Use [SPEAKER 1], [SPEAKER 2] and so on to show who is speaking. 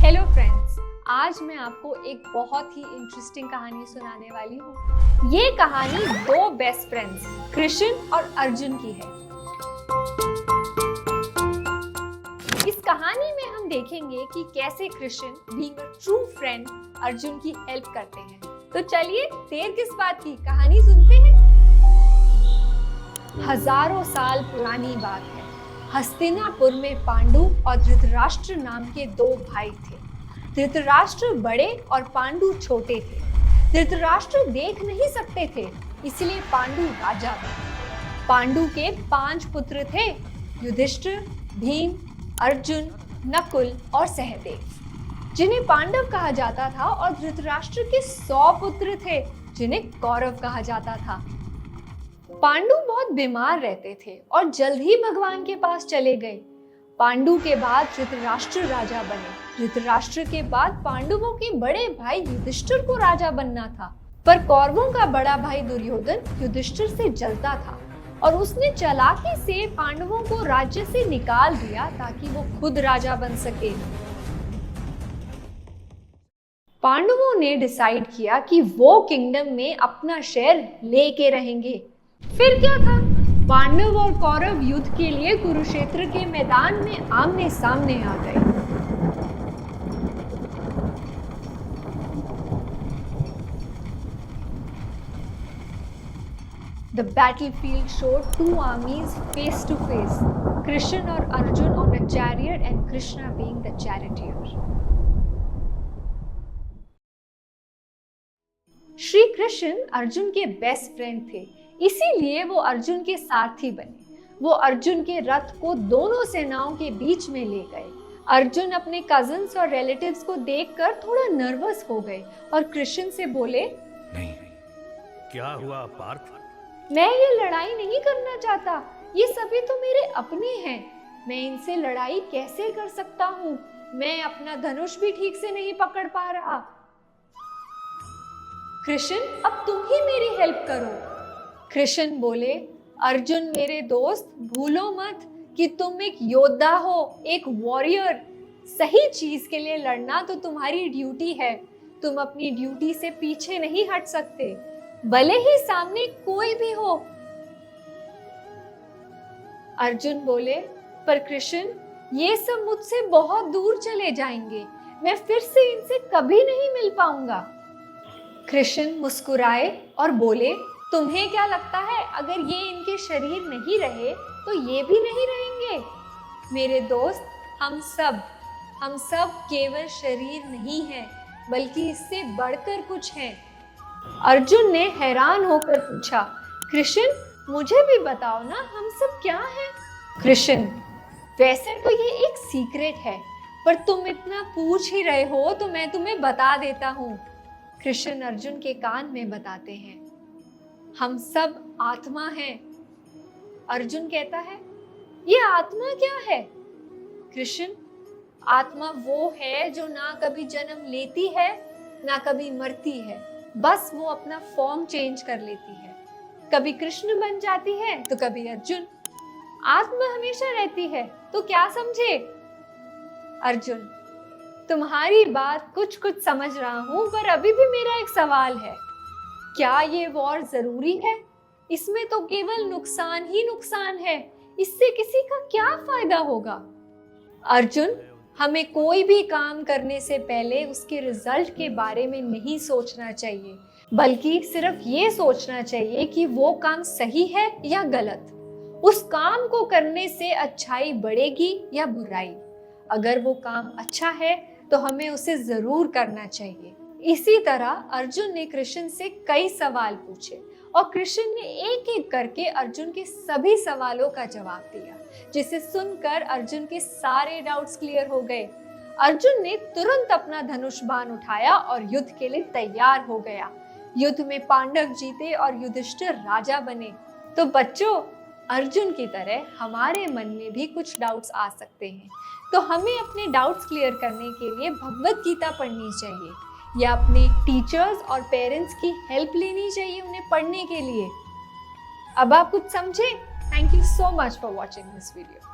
[SPEAKER 1] Hello friends, आज मैं आपको एक बहुत ही इंटरेस्टिंग कहानी सुनाने वाली हूँ। ये कहानी दो बेस्ट फ्रेंड्स कृष्ण और अर्जुन की है। इस कहानी में हम देखेंगे कि कैसे Krishna being a true friend Arjun की हेल्प करते हैं। तो चलिए देर किस बात की, कहानी सुनते हैं। हजारों साल पुरानी बात है। हस्तिनापुर में पांडु और धृतराष्ट्र नाम के दो भाई थे। धृतराष्ट्र बड़े और पांडु छोटे थे। धृतराष्ट्र देख नहीं सकते थे, इसलिए पांडु राजा बने। पांडु के 5 पुत्र थे, युधिष्ठिर, भीम, अर्जुन, नकुल और सहदेव, जिन्हें पांडव कहा जाता था। और धृतराष्ट्र के 100 पुत्र थे, जिन्हें कौरव कहा जाता था। पांडु बहुत बीमार रहते थे और जल्द ही भगवान के पास चले गए। पांडु के बाद धृतराष्ट्र राजा बने। धृतराष्ट्र के बाद पांडवों के बड़े भाई युधिष्ठिर को राजा बनना था, पर कौरवों का बड़ा भाई दुर्योधन युधिष्ठिर से जलता था और उसने चालाकी से पांडवों को राज्य से निकाल दिया ताकि वो खुद राजा बन सके। पांडवों ने डिसाइड किया कि वो किंगडम में अपना शेयर लेके रहेंगे। फिर क्या था, पांडव और कौरव युद्ध के लिए कुरुक्षेत्र के मैदान में आमने सामने आ गए। The battlefield showed two armies face to face, Krishna और Arjun on a chariot and Krishna being the charioteer. Shri Krishna Arjun के बेस्ट फ्रेंड थे, इसीलिए वो अर्जुन के सारथी बने। वो अर्जुन के रथ को दोनों सेनाओं के बीच में ले गए। अर्जुन अपने कजिन्स और रिलेटिव्स को देखकर थोड़ा नर्वस हो गए और कृष्ण से बोले,
[SPEAKER 2] नहीं, क्या हुआ पार्थ?
[SPEAKER 1] मैं ये लड़ाई नहीं करना चाहता, ये सभी तो मेरे अपने हैं। मैं इनसे लड़ाई कैसे कर सकता हूँ? मैं अपना धनुष भी ठीक से नहीं पकड़ पा रहा। कृष्ण, अब तुम ही मेरी हेल्प करो। कृष्ण बोले, अर्जुन मेरे दोस्त, भूलो मत कि तुम एक योद्धा हो, एक वॉरियर। सही चीज के लिए लड़ना तो तुम्हारी ड्यूटी है। तुम अपनी ड्यूटी से पीछे नहीं हट सकते, भले ही सामने कोई भी हो। अर्जुन बोले, पर कृष्ण, ये सब मुझसे बहुत दूर चले जाएंगे। मैं फिर से इनसे कभी नहीं मिल पाऊंगा। कृष्ण मुस्कुराए और बोले, तुम्हें क्या लगता है अगर ये इनके शरीर नहीं रहे तो ये भी नहीं रहेंगे? मेरे दोस्त, हम सब केवल शरीर नहीं हैं, बल्कि इससे बढ़कर कुछ हैं। अर्जुन ने हैरान होकर पूछा, कृष्ण, मुझे भी बताओ ना, हम सब क्या हैं? कृष्ण, वैसे तो ये एक सीक्रेट है, पर तुम इतना पूछ ही रहे हो तो मैं तुम्हें बता देता हूँ। कृष्ण अर्जुन के कान में बताते हैं, हम सब आत्मा हैं। अर्जुन कहता है, ये आत्मा क्या है? कृष्ण, आत्मा वो है जो ना कभी जन्म लेती है ना कभी मरती है, बस वो अपना फॉर्म चेंज कर लेती है। कभी कृष्ण बन जाती है तो कभी अर्जुन। आत्मा हमेशा रहती है, तो क्या समझे? अर्जुन, तुम्हारी बात कुछ समझ रहा हूं, पर अभी भी मेरा एक सवाल है। क्या ये वॉर जरूरी है? इसमें तो केवल नुकसान ही नुकसान है, इससे किसी का क्या फायदा होगा? अर्जुन, हमें कोई भी काम करने से पहले उसके रिजल्ट के बारे में नहीं सोचना चाहिए, बल्कि सिर्फ ये सोचना चाहिए कि वो काम सही है या गलत। उस काम को करने से अच्छाई बढ़ेगी या बुराई। अगर वो काम अच्छा है तो हमें उसे जरूर करना चाहिए। इसी तरह अर्जुन ने कृष्ण से कई सवाल पूछे और कृष्ण ने एक एक करके अर्जुन के सभी सवालों का जवाब दिया, जिसे सुनकर अर्जुन के सारे डाउट्स क्लियर हो गए। अर्जुन ने तुरंत अपना धनुष बाण उठाया और युद्ध के लिए तैयार हो गया। युद्ध में पांडव जीते और युधिष्ठिर राजा बने। तो बच्चों, अर्जुन की तरह हमारे मन में भी कुछ डाउट्स आ सकते हैं, तो हमें अपने डाउट्स क्लियर करने के लिए भगवत गीता पढ़नी चाहिए या अपने टीचर्स और पेरेंट्स की हेल्प लेनी चाहिए उन्हें पढ़ने के लिए। अब आप कुछ समझे? Thank you so much for watching this video.